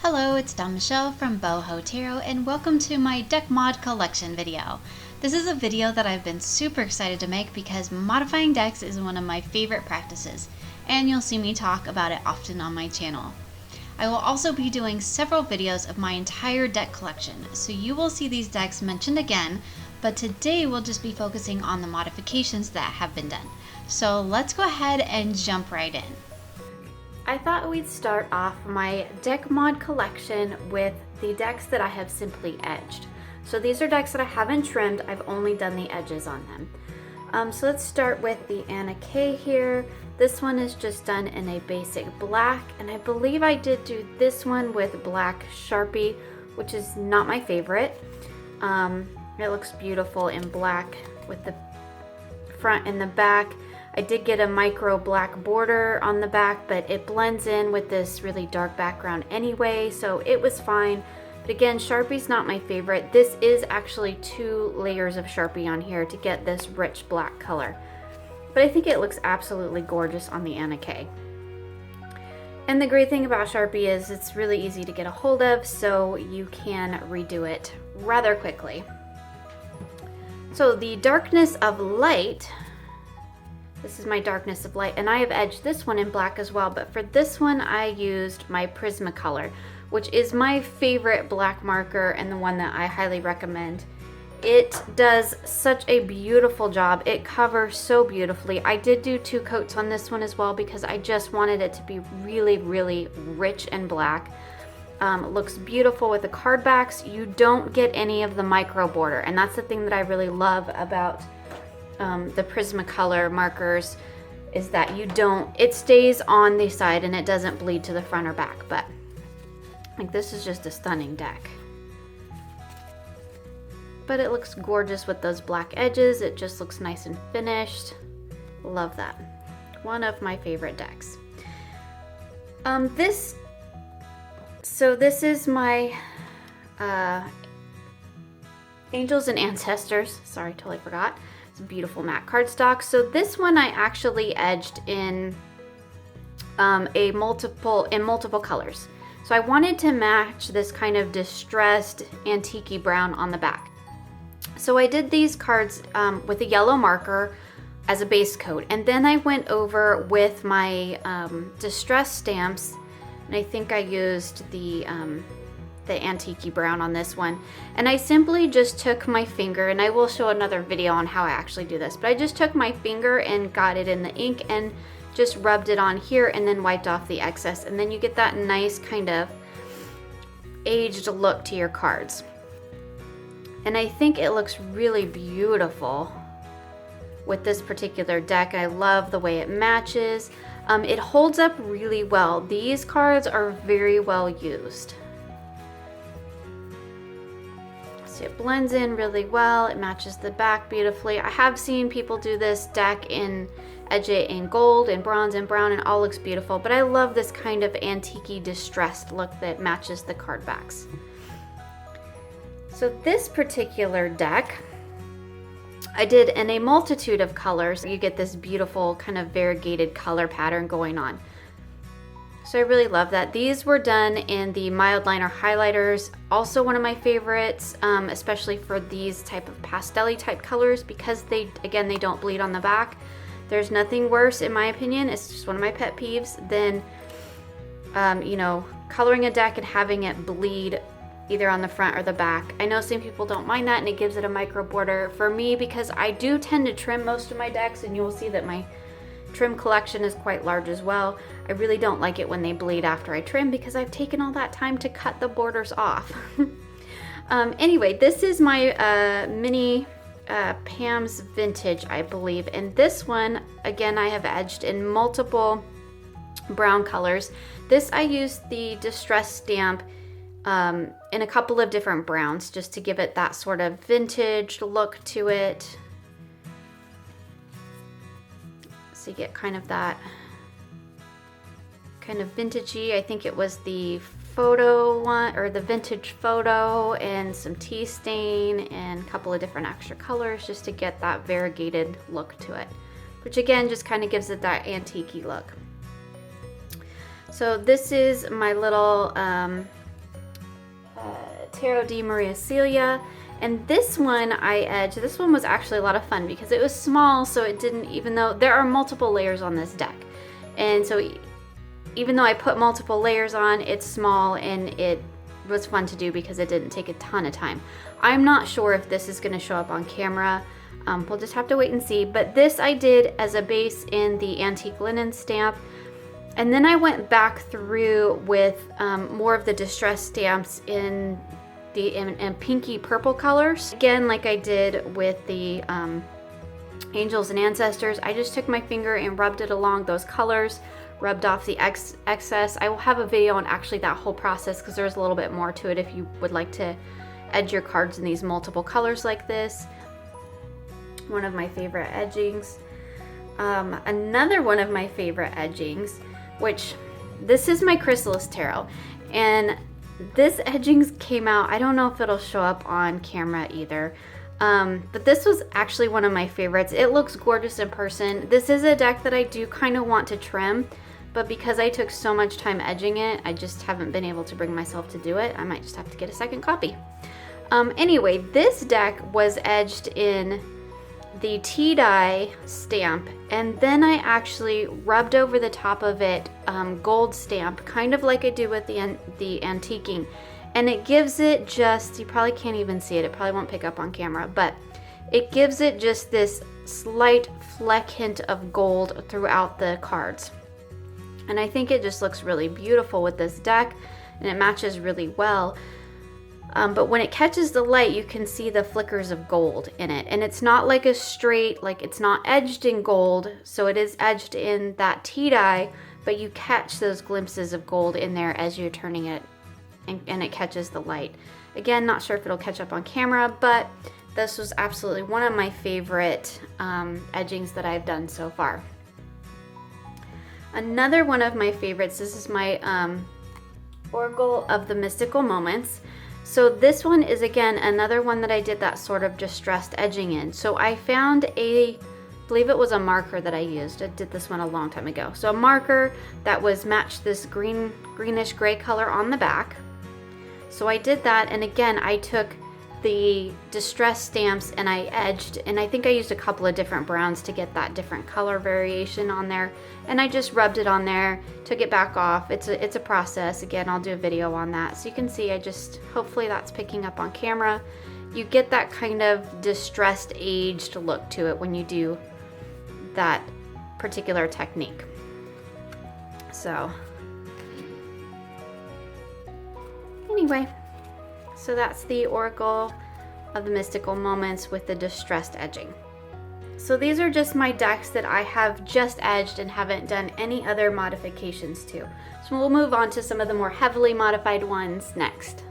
Hello, it's Dawn Michelle from Boho Tarot and welcome to my deck mod collection video. This is a video that I've been super excited to make because modifying decks is one of my favorite practices, and you'll see me talk about it often on my channel. I will also be doing several videos of my entire deck collection, so you will see these decks mentioned again, but today we'll just be focusing on the modifications that have been done. So let's go ahead and jump right in. I thought we'd start off my deck mod collection with the decks that I have simply edged. So these are decks that I haven't trimmed, I've only done the edges on them. So let's start with the Anna K here. This one is just done in a basic black, and I believe I did do this one with black Sharpie, which is not my favorite. It looks beautiful in black with the front and the back. I did get a micro black border on the back, but it blends in with this really dark background anyway, so it was fine. But again, Sharpie's not my favorite. This is actually 2 layers of Sharpie on here to get this rich black color. But I think it looks absolutely gorgeous on the Anna K. And the great thing about Sharpie is it's really easy to get a hold of, so you can redo it rather quickly. So the Darkness of Light, this is my Darkness of Light, and I have edged this one in black as well, but for this one I used my Prismacolor, which is my favorite black marker and the one that I highly recommend. It does such a beautiful job. It covers so beautifully. I did do 2 coats on this one as well because I just wanted it to be really, really rich and black. It looks beautiful with the card backs. You don't get any of the micro border, and that's the thing that I really love about the Prismacolor markers, is that it stays on the side and it doesn't bleed to the front or back. But like, this is just a stunning deck. But it looks gorgeous with those black edges. It just looks nice and finished. Love that. One of my favorite decks. This is my Angels and Ancestors. Sorry, totally forgot. Beautiful matte cardstock. So this one I actually edged in multiple colors. So I wanted to match this kind of distressed antique-y brown on the back. So I did these cards with a yellow marker as a base coat, and then I went over with my distress stamps, and I think I used the antique brown on this one, and I simply just took my finger, and I will show another video on how I actually do this, but I just took my finger and got it in the ink and just rubbed it on here and then wiped off the excess, and then you get that nice kind of aged look to your cards. And I think it looks really beautiful with this particular deck. I love the way it matches. It holds up really well. These cards are very well used. It blends in really well. It matches the back beautifully. I have seen people do this deck edge it in gold and bronze and brown, and all looks beautiful, but I love this kind of antique-y distressed look that matches the card backs. So this particular deck I did in a multitude of colors. You get this beautiful kind of variegated color pattern going on. So I really love that. These were done in the mild liner highlighters, also one of my favorites, especially for these type of pastel-y type colors, because they don't bleed on the back. There's nothing worse, in my opinion, it's just one of my pet peeves, than coloring a deck and having it bleed either on the front or the back. I know some people don't mind that and it gives it a micro border. For me, because I do tend to trim most of my decks, and you'll see that my trim collection is quite large as well, I really don't like it when they bleed after I trim because I've taken all that time to cut the borders off. Anyway, this is my mini Pam's Vintage, I believe, and this one, again, I have edged in multiple brown colors. This I used the distress stamp in a couple of different browns just to give it that sort of vintage look to it. So you get kind of that kind of vintagey. I think it was the photo one, or the vintage photo, and some tea stain and a couple of different extra colors just to get that variegated look to it, which again just kind of gives it that antique-y look. So this is my little Tarot de Maria Celia. And this one I edged. This one was actually a lot of fun because it was small, so it didn't, even though there are multiple layers on this deck. And so even though I put multiple layers on, it's small and it was fun to do because it didn't take a ton of time. I'm not sure if this is going to show up on camera. We'll just have to wait and see. But this I did as a base in the antique linen stamp. And then I went back through with more of the distress stamps in pinky purple colors. Again, like I did with the angels and ancestors, I just took my finger and rubbed it along those colors, rubbed off the excess. I will have a video on actually that whole process because there's a little bit more to it if you would like to edge your cards in these multiple colors like this. One of my favorite edgings. Another one of my favorite edgings, which this is my Chrysalis Tarot, and this edgings came out, I don't know if it'll show up on camera either, but this was actually one of my favorites. It looks gorgeous in person. This is a deck that I do kind of want to trim, but because I took so much time edging it, I just haven't been able to bring myself to do it. I might just have to get a second copy. Anyway, this deck was edged in the tea dye stamp, and then I actually rubbed over the top of it gold stamp, kind of like I do with the antiquing, and it gives it just, you probably can't even see it, it probably won't pick up on camera, but it gives it just this slight fleck hint of gold throughout the cards. And I think it just looks really beautiful with this deck, and it matches really well. But when it catches the light, you can see the flickers of gold in it. And it's not like a straight, like it's not edged in gold, so it is edged in that tea dye, but you catch those glimpses of gold in there as you're turning it, and it catches the light. Again, not sure if it'll catch up on camera, but this was absolutely one of my favorite edgings that I've done so far. Another one of my favorites, this is my Oracle of the Mystical Moments. So this one is, again, another one that I did that sort of distressed edging in. So I found I believe it was a marker that I used. I did this one a long time ago. So a marker that was matched this greenish gray color on the back. So I did that, and again, I took the distress stamps and I edged, and I think I used a couple of different browns to get that different color variation on there, and I just rubbed it on there, took it back off. It's a process. Again, I'll do a video on that, so you can see. Hopefully that's picking up on camera. You get that kind of distressed, aged look to it when you do that particular technique. So anyway, so that's the Oracle of the Mystical Moments with the distressed edging. So these are just my decks that I have just edged and haven't done any other modifications to. So we'll move on to some of the more heavily modified ones next.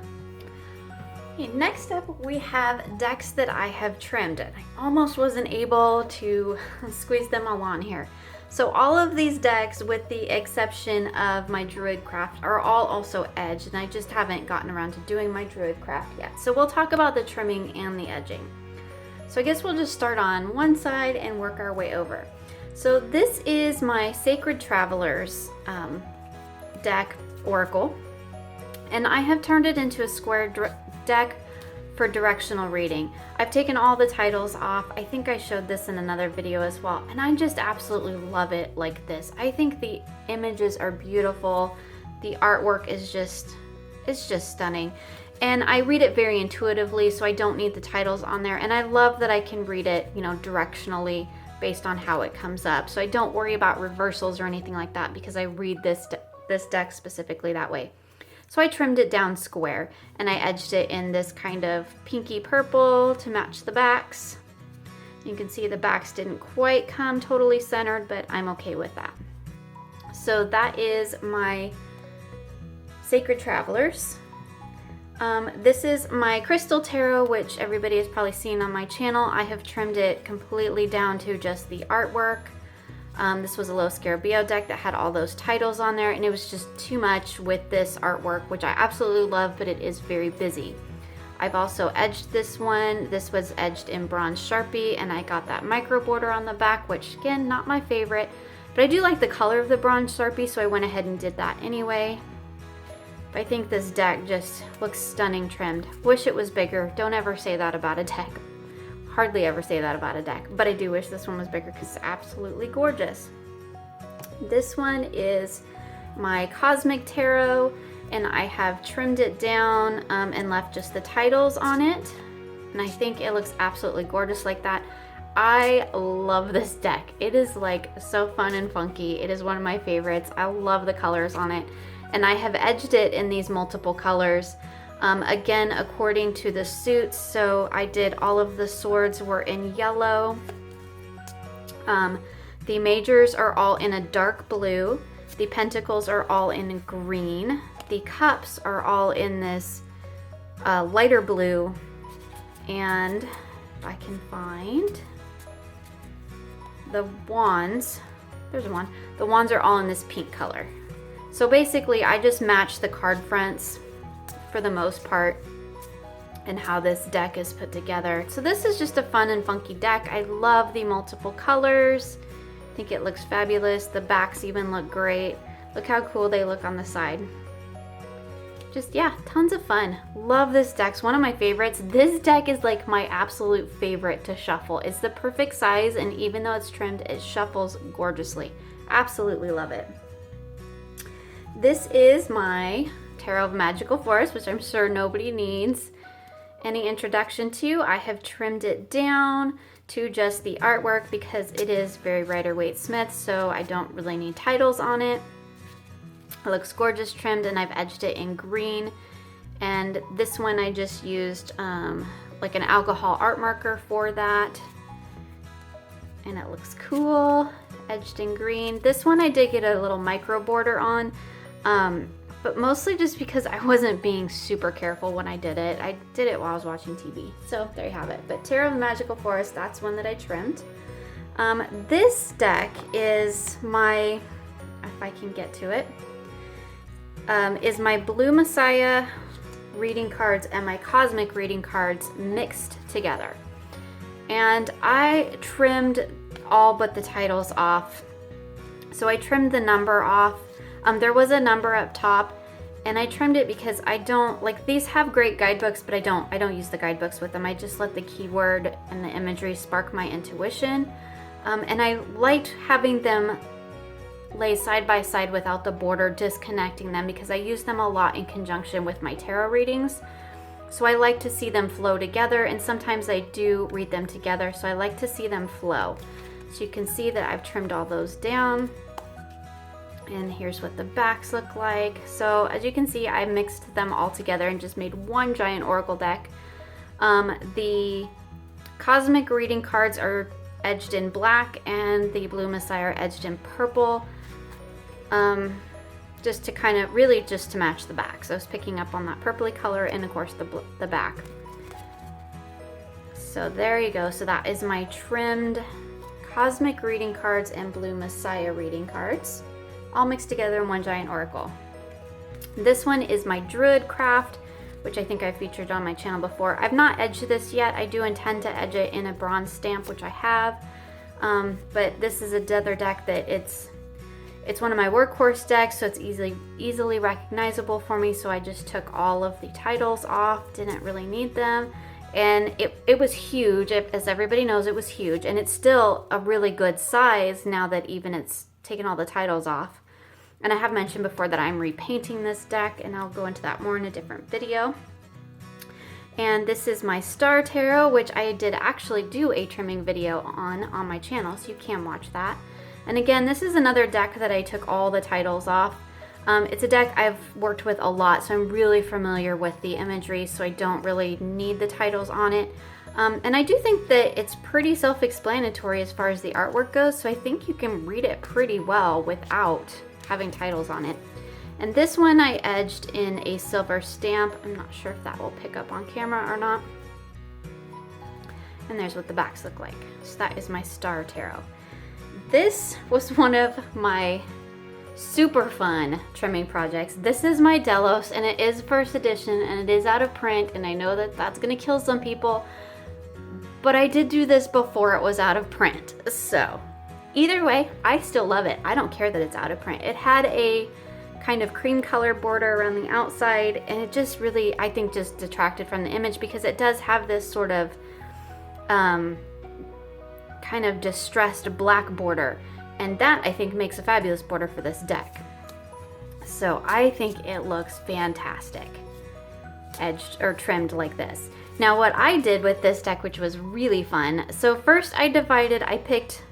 Okay, next up we have decks that I have trimmed, and I almost wasn't able to squeeze them all on here. So all of these decks, with the exception of my Druidcraft, are all also edged, and I just haven't gotten around to doing my Druidcraft yet. So we'll talk about the trimming and the edging. So I guess we'll just start on one side and work our way over. So this is my Sacred Travelers deck Oracle, and I have turned it into a square deck for directional reading. I've taken all the titles off. I think I showed this in another video as well, and I just absolutely love it like this. I think the images are beautiful. The artwork is just stunning. And I read it very intuitively, so I don't need the titles on there. And I love that I can read it, directionally based on how it comes up. So I don't worry about reversals or anything like that because I read this deck specifically that way. So I trimmed it down square, and I edged it in this kind of pinky purple to match the backs. You can see the backs didn't quite come totally centered, but I'm okay with that. So that is my Sacred Travelers. This is my Crystal Tarot, which everybody has probably seen on my channel. I have trimmed it completely down to just the artwork. This was a Lo Scarabeo deck that had all those titles on there, and it was just too much with this artwork, which I absolutely love, but it is very busy. I've also edged this one. This was edged in bronze Sharpie, and I got that micro border on the back, which again, not my favorite, but I do like the color of the bronze Sharpie, so I went ahead and did that anyway. I think this deck just looks stunning trimmed. Wish it was bigger. Don't ever say that about a deck. Hardly ever say that about a deck, but I do wish this one was bigger because it's absolutely gorgeous. This one is my Cosmic Tarot, and I have trimmed it down and left just the titles on it. And I think it looks absolutely gorgeous like that. I love this deck. It is like so fun and funky. It is one of my favorites. I love the colors on it. And I have edged it in these multiple colors. Again, according to the suits. So I did all of the swords were in yellow. The majors are all in a dark blue. The pentacles are all in green. The cups are all in this lighter blue. And if I can find the wands, there's a wand. The wands are all in this pink color. So basically I just matched the card fronts for the most part and how this deck is put together. So this is just a fun and funky deck. I love the multiple colors. I think it looks fabulous. The backs even look great. Look how cool they look on the side. Just, yeah, tons of fun. Love this deck. It's one of my favorites. This deck is like my absolute favorite to shuffle. It's the perfect size, and even though it's trimmed, it shuffles gorgeously. Absolutely love it. This is my Tarot of Magical Forest, which I'm sure nobody needs any introduction to. I have trimmed it down to just the artwork because it is very Rider-Waite Smith, so I don't really need titles on it. It looks gorgeous trimmed, and I've edged it in green. And this one I just used like an alcohol art marker for that. And it looks cool, edged in green. This one I did get a little micro border on. But mostly just because I wasn't being super careful when I did it. I did it while I was watching TV. So there you have it. But Tarot of the Magical Forest, that's one that I trimmed. This deck is my, if I can get to it, is my Blue Messiah reading cards and my Cosmic reading cards mixed together. And I trimmed all but the titles off. So I trimmed the number off. There was a number up top, and I trimmed it because I don't, like, these have great guidebooks, but I don't use the guidebooks with them. I just let the keyword and the imagery spark my intuition. And I liked having them lay side by side without the border, disconnecting them, because I use them a lot in conjunction with my tarot readings. So I like to see them flow together, and sometimes I do read them together, so I like to see them flow. So you can see that I've trimmed all those down. And here's what the backs look like. So as you can see, I mixed them all together and just made one giant oracle deck. The Cosmic reading cards are edged in black, and the Blue Messiah are edged in purple. Just to kind of, really just to match the back. So I was picking up on that purpley color, and of course the back. So there you go. So that is my trimmed Cosmic reading cards and Blue Messiah reading cards, all mixed together in one giant oracle. This one is my Druid craft, which I think I featured on my channel before. I've not edged this yet. I do intend to edge it in a bronze stamp, which I have. But this is another deck that it's one of my workhorse decks, so it's easily recognizable for me. So I just took all of the titles off, didn't really need them. And it was huge. As everybody knows, it was huge. And it's still a really good size now that even it's taken all the titles off. And I have mentioned before that I'm repainting this deck, and I'll go into that more in a different video. And this is my Star Tarot, which I did actually do a trimming video on my channel, so you can watch that. And again, this is another deck that I took all the titles off. It's a deck I've worked with a lot, so I'm really familiar with the imagery, so I don't really need the titles on it. And I do think that it's pretty self-explanatory as far as the artwork goes, so I think you can read it pretty well without having titles on it. And this one I edged in a silver stamp. I'm not sure if that will pick up on camera or not. And there's what the backs look like. So that is my Star Tarot. This was one of my super fun trimming projects. This is my Delos, and it is first edition, and it is out of print, and I know that that's gonna kill some people, but I did do this before it was out of print. So either way, I still love it. I don't care that it's out of print. It had a kind of cream color border around the outside, and it just really, I think, just detracted from the image because it does have this sort of kind of distressed black border, and that I think makes a fabulous border for this deck. So I think it looks fantastic edged or trimmed like this. Now what I did with this deck, which was really fun, so first I picked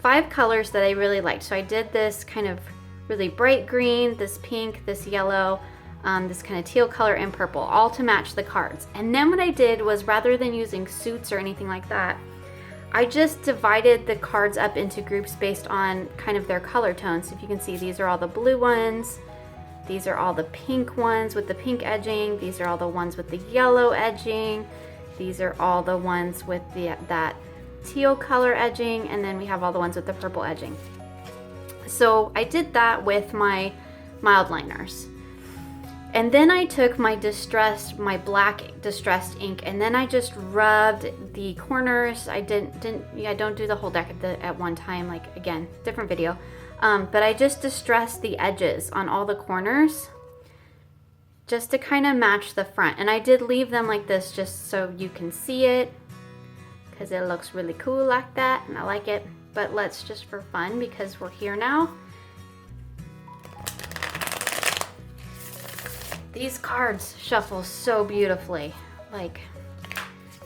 5 colors that I really liked. So I did this kind of really bright green, this pink, this yellow, this kind of teal color, and purple, all to match the cards. And then what I did was, rather than using suits or anything like that, I just divided the cards up into groups based on kind of their color tones. So if you can see, these are all the blue ones, these are all the pink ones with the pink edging, these are all the ones with the yellow edging, these are all the ones with that teal color edging, and then we have all the ones with the purple edging. So I did that with my mild liners. And then I took my black distressed ink, and then I just rubbed the corners. I don't do the whole deck at one time, like, again, different video. But I just distressed the edges on all the corners just to kind of match the front. And I did leave them like this just so you can see it, because it looks really cool like that, and I like it. But let's just, for fun, because we're here now. These cards shuffle so beautifully. Like,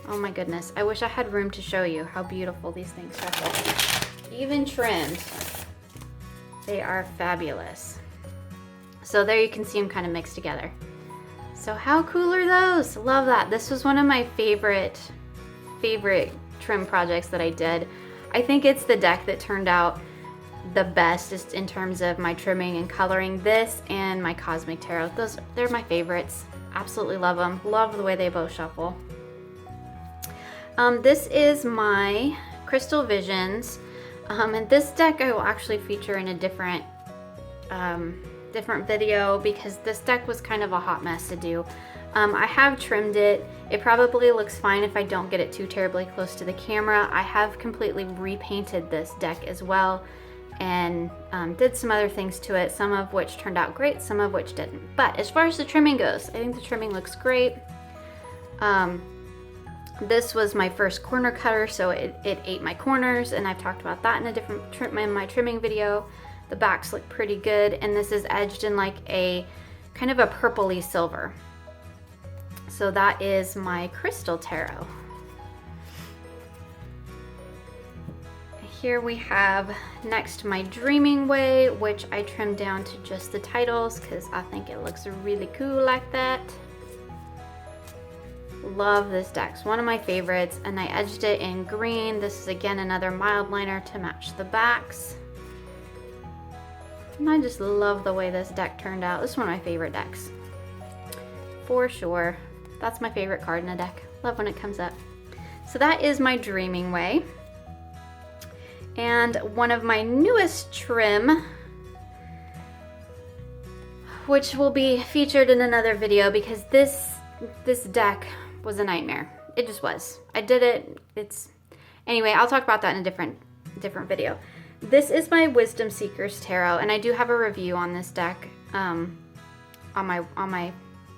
oh my goodness. I wish I had room to show you how beautiful these things shuffle. Even trimmed, they are fabulous. So there you can see them kind of mixed together. So how cool are those? Love that. This was one of my favorite trim projects that I did. I think it's the deck that turned out the best just in terms of my trimming and coloring. This and my Cosmic Tarot, they're my favorites. Absolutely love them. Love the way they both shuffle. This is my Crystal Visions, and this deck I will actually feature in a different video, because this deck was kind of a hot mess to do. I have trimmed it. It probably looks fine if I don't get it too terribly close to the camera. I have completely repainted this deck as well, and did some other things to it, some of which turned out great, some of which didn't. But as far as the trimming goes, I think the trimming looks great. This was my first corner cutter, so it ate my corners, and I've talked about that in my trimming video. The backs look pretty good, and this is edged in like a kind of a purpley silver. So that is my Crystal Tarot. Here we have next my Dreaming Way, which I trimmed down to just the titles because I think it looks really cool like that. Love this deck. It's one of my favorites, and I edged it in green. This is again another mild liner to match the backs. And I just love the way this deck turned out. This is one of my favorite decks, for sure. That's my favorite card in a deck. Love when it comes up. So that is my Dreaming Way. And one of my newest trim, which will be featured in another video, because this deck was a nightmare. It just was. I did it. Anyway, I'll talk about that in a different video. This is my Wisdom Seekers Tarot, and I do have a review on this deck on my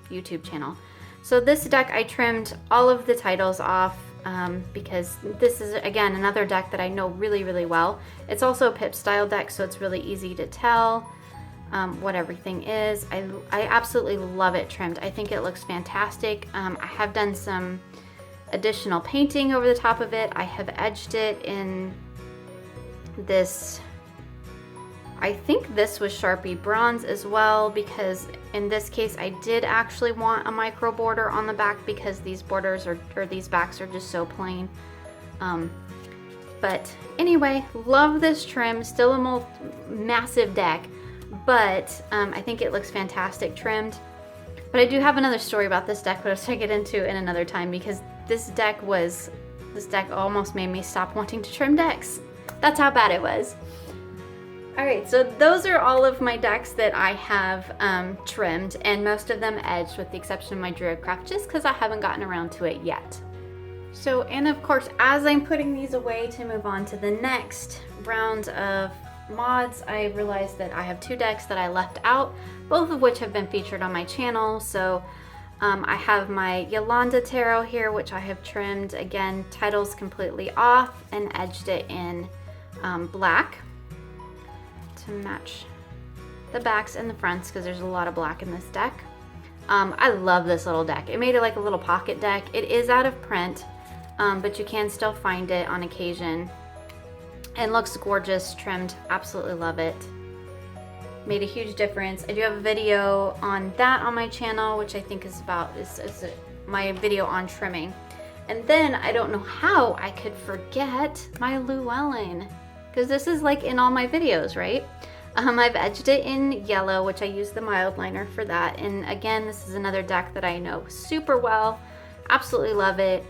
YouTube channel. So this deck, I trimmed all of the titles off because this is, again, another deck that I know really, really well. It's also a pip style deck, so it's really easy to tell what everything is. I absolutely love it trimmed. I think it looks fantastic. I have done some additional painting over the top of it. I have edged it in this, I think this was Sharpie Bronze as well, because in this case I did actually want a micro border on the back because these borders or these backs are just so plain. But anyway, love this trim. Still a massive deck, but I think it looks fantastic trimmed. But I do have another story about this deck, which I'll get into in another time, because this deck almost made me stop wanting to trim decks. That's how bad it was. Alright, so those are all of my decks that I have trimmed, and most of them edged with the exception of my Druidcraft, just because I haven't gotten around to it yet. So, and of course, as I'm putting these away to move on to the next round of mods, I realized that I have 2 decks that I left out, both of which have been featured on my channel. So I have my Jolanda Tarot here, which I have trimmed, again, titles completely off and edged it in black to match the backs and the fronts, because there's a lot of black in this deck. I love this little deck. It made it like a little pocket deck. It is out of print, but you can still find it on occasion. And looks gorgeous, trimmed. Absolutely love it. Made a huge difference. I do have a video on that on my channel, which I think is my video on trimming. And then I don't know how I could forget my Llewellyn, because this is like in all my videos, right? I've edged it in yellow, which I use the mild liner for that. And again, this is another deck that I know super well. Absolutely love it.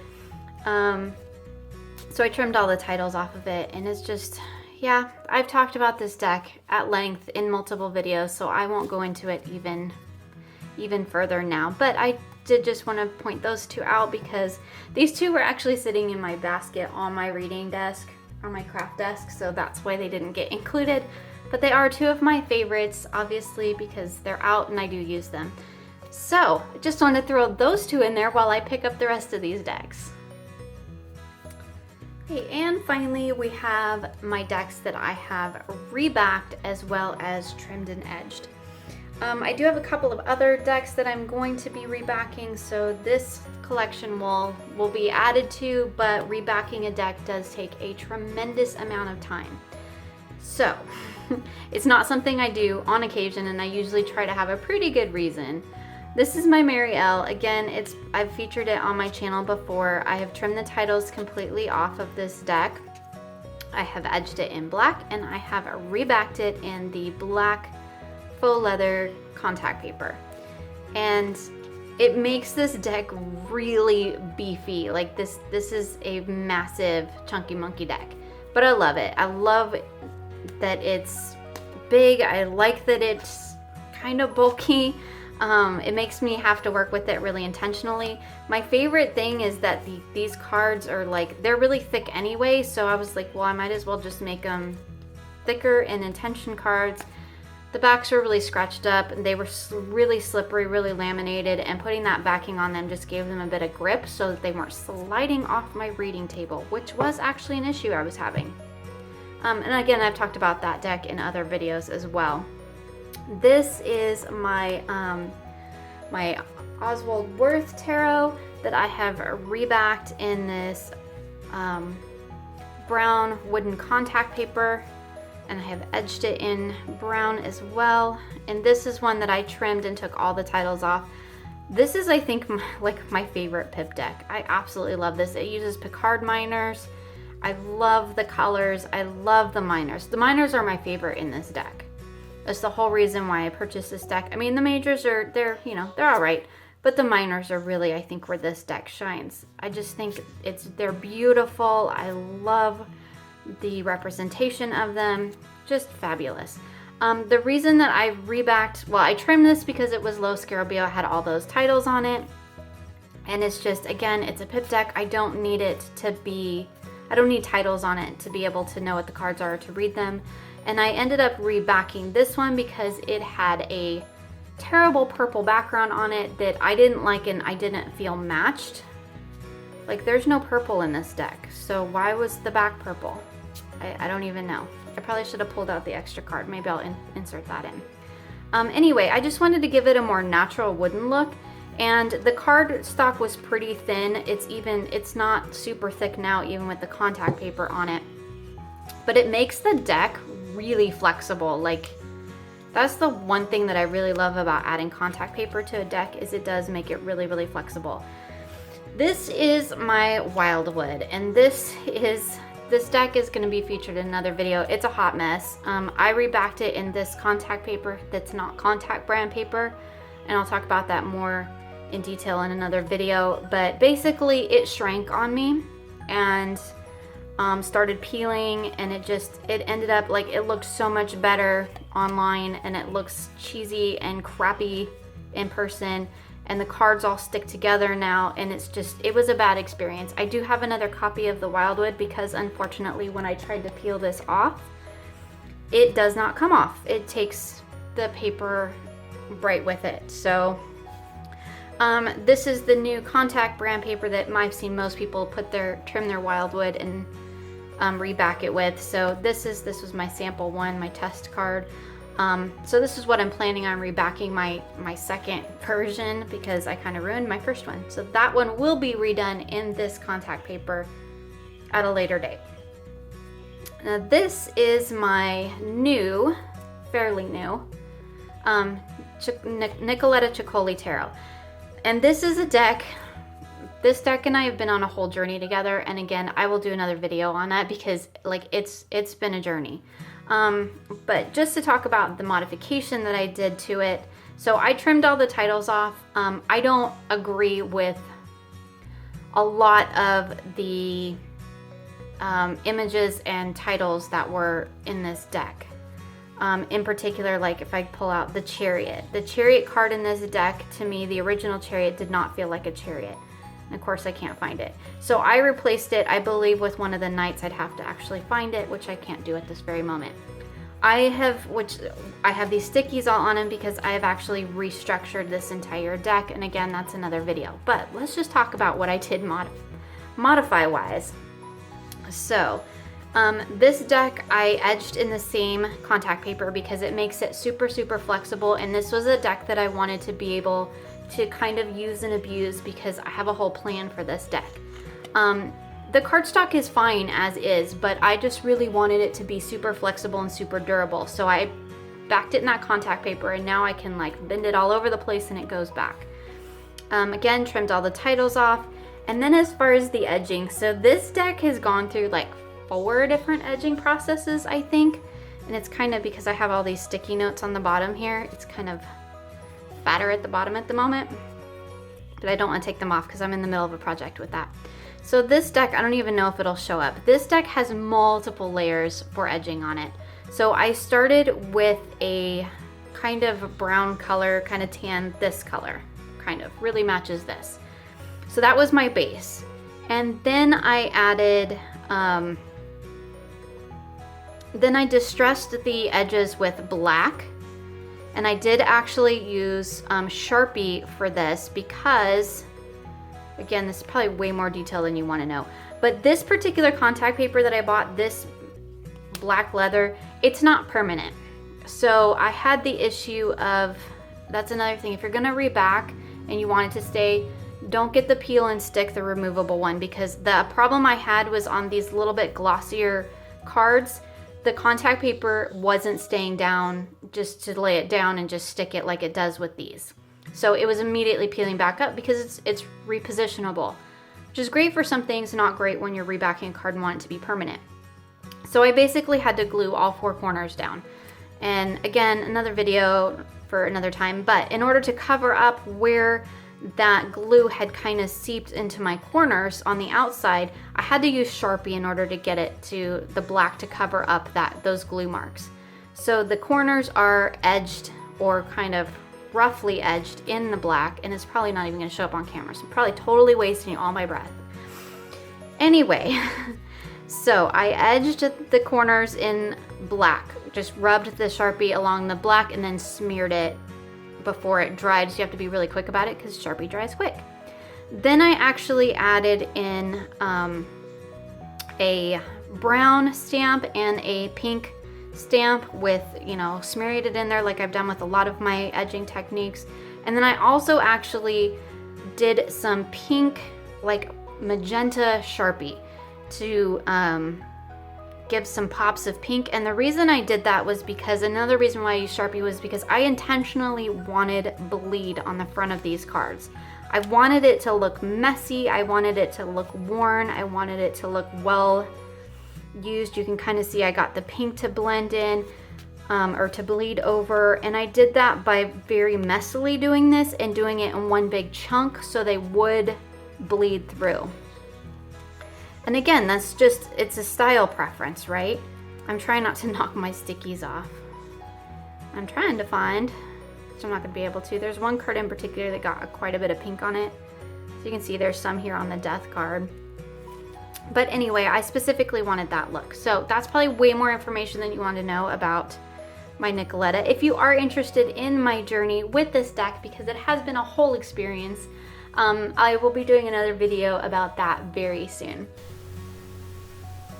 So I trimmed all the titles off of it, and it's just, yeah, I've talked about this deck at length in multiple videos, so I won't go into it even further now. But I did just want to point those 2 out, because these 2 were actually sitting in my basket on my reading desk, on my craft desk, so that's why they didn't get included. But they are 2 of my favorites, obviously, because they're out and I do use them. So I just want to throw those 2 in there while I pick up the rest of these decks. Okay, and finally we have my decks that I have rebacked as well as trimmed and edged. I do have a couple of other decks that I'm going to be rebacking, so this collection will be added to, but rebacking a deck does take a tremendous amount of time. So it's not something I do on occasion, and I usually try to have a pretty good reason. This is my Mary L. Again, I've featured it on my channel before. I have trimmed the titles completely off of this deck. I have edged it in black, and I have rebacked it in the black faux leather contact paper. And it makes this deck really beefy. Like this is a massive chunky monkey deck. But I love it. I love that it's big. I like that it's kind of bulky. It makes me have to work with it really intentionally. My favorite thing is that these cards are like, they're really thick anyway, so I was like, well, I might as well just make them thicker and intention cards. The backs were really scratched up, and they were really slippery, really laminated, and putting that backing on them just gave them a bit of grip so that they weren't sliding off my reading table, which was actually an issue I was having. And again, I've talked about that deck in other videos as well. This is my my Oswald Worth Tarot that I have rebacked in this brown wooden contact paper, and I have edged it in brown as well. And this is one that I trimmed and took all the titles off. This is, I think, my favorite pip deck. I absolutely love this. It uses Picard miners. I love the colors. I love the miners. The miners are my favorite in this deck. That's the whole reason why I purchased this deck. I mean, the majors they're all right, but the minors are really, I think, where this deck shines. I just think they're beautiful. I love the representation of them. Just fabulous. The reason that I rebacked, well, I trimmed this because it was low Scarabeo. I had all those titles on it. And it's just, again, it's a pip deck. I don't need titles on it to be able to know what the cards are, to read them. And I ended up rebacking this one because it had a terrible purple background on it that I didn't like, and I didn't feel matched. Like, there's no purple in this deck, so why was the back purple? I don't even know. I probably should have pulled out the extra card. Maybe I'll insert that in. Anyway, I just wanted to give it a more natural wooden look, and the card stock was pretty thin. It's not super thick now, even with the contact paper on it. But it makes the deck really flexible. Like, that's the one thing that I really love about adding contact paper to a deck, is it does make it really, really flexible. This is my Wildwood, and this deck is going to be featured in another video. It's a hot mess. I rebacked it in this contact paper that's not contact brand paper, and I'll talk about that more in detail in another video. But basically, it shrank on me and started peeling, and it ended up like, it looked so much better online, and it looks cheesy and crappy in person, and the cards all stick together now, and it was a bad experience. I do have another copy of the Wildwood because, unfortunately, when I tried to peel this off, it does not come off. It takes the paper right with it. So this is the new contact brand paper that I've seen most people trim their wildwood and reback it with. So this was my sample one, my test card. So this is what I'm planning on rebacking my second version, because I kind of ruined my first one. So that one will be redone in this contact paper at a later date. Now this is my new, fairly new, Nicoletta Ciccoli Tarot. And this is a deck. This deck and I have been on a whole journey together, and again, I will do another video on that because like it's been a journey. But just to talk about the modification that I did to it. So I trimmed all the titles off. I don't agree with a lot of the images and titles that were in this deck. In particular, like if I pull out the Chariot card in this deck, to me, the original Chariot did not feel like a chariot. And of course I can't find it. So I replaced it, I believe, with one of the knights. I'd have to actually find it, which I can't do at this very moment. I have these stickies all on them because I have actually restructured this entire deck. And again, that's another video. But let's just talk about what I did modify wise. So this deck I edged in the same contact paper because it makes it super, super flexible. And this was a deck that I wanted to be able to kind of use and abuse because I have a whole plan for this deck. The cardstock is fine as is, but I just really wanted it to be super flexible and super durable. So I backed it in that contact paper, and now I can like bend it all over the place and it goes back. Again, trimmed all the titles off. And then as far as the edging, so this deck has gone through like 4 different edging processes, I think. And it's kind of because I have all these sticky notes on the bottom here. It's kind of fatter at the bottom at the moment, but I don't want to take them off because I'm in the middle of a project with that. So this deck, I don't even know if it'll show up. This deck has multiple layers for edging on it. So I started with a kind of brown color, kind of tan, this color, kind of really matches this. So that was my base. And then I added, then I distressed the edges with black. And I did actually use Sharpie for this because, again, this is probably way more detail than you want to know. But this particular contact paper that I bought, this black leather, it's not permanent. So I had the issue of, that's another thing, if you're going to reback and you want it to stay, don't get the peel and stick, the removable one, because the problem I had was on these little bit glossier cards, the contact paper wasn't staying down just to lay it down and just stick it like it does with these. So it was immediately peeling back up because it's repositionable, which is great for some things, not great when you're rebacking a card and want it to be permanent. So I basically had to glue all 4 corners down. And again, another video for another time, but in order to cover up where that glue had kind of seeped into my corners on the outside, I had to use Sharpie in order to get it to the black to cover up those glue marks. So the corners are edged, or kind of roughly edged in the black, and it's probably not even going to show up on camera, so I'm probably totally wasting all my breath. Anyway, so I edged the corners in black, just rubbed the Sharpie along the black and then smeared it before it dried, so you have to be really quick about it because Sharpie dries quick. Then I actually added in a brown stamp and a pink stamp with, smeared it in there like I've done with a lot of my edging techniques. And then I also actually did some pink, like magenta Sharpie to give some pops of pink. And the reason I did that was because, another reason why I used Sharpie was because I intentionally wanted bleed on the front of these cards. I wanted it to look messy, I wanted it to look worn, I wanted it to look well used. You can kind of see I got the pink to blend in, or to bleed over, and I did that by very messily doing this and doing it in one big chunk so they would bleed through. And again, that's just, it's a style preference, right? I'm trying not to knock my stickies off. I'm trying to find, which I'm not gonna be able to. There's one card in particular that got quite a bit of pink on it. So you can see there's some here on the death card. But anyway, I specifically wanted that look. So that's probably way more information than you want to know about my Nicoletta. If you are interested in my journey with this deck, because it has been a whole experience, I will be doing another video about that very soon.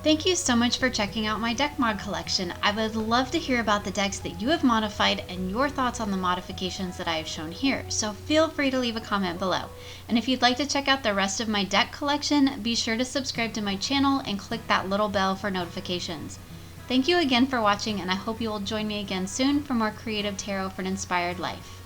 Thank you so much for checking out my deck mod collection. I would love to hear about the decks that you have modified and your thoughts on the modifications that I have shown here, so feel free to leave a comment below. And if you'd like to check out the rest of my deck collection, be sure to subscribe to my channel and click that little bell for notifications. Thank you again for watching, and I hope you will join me again soon for more creative tarot for an inspired life.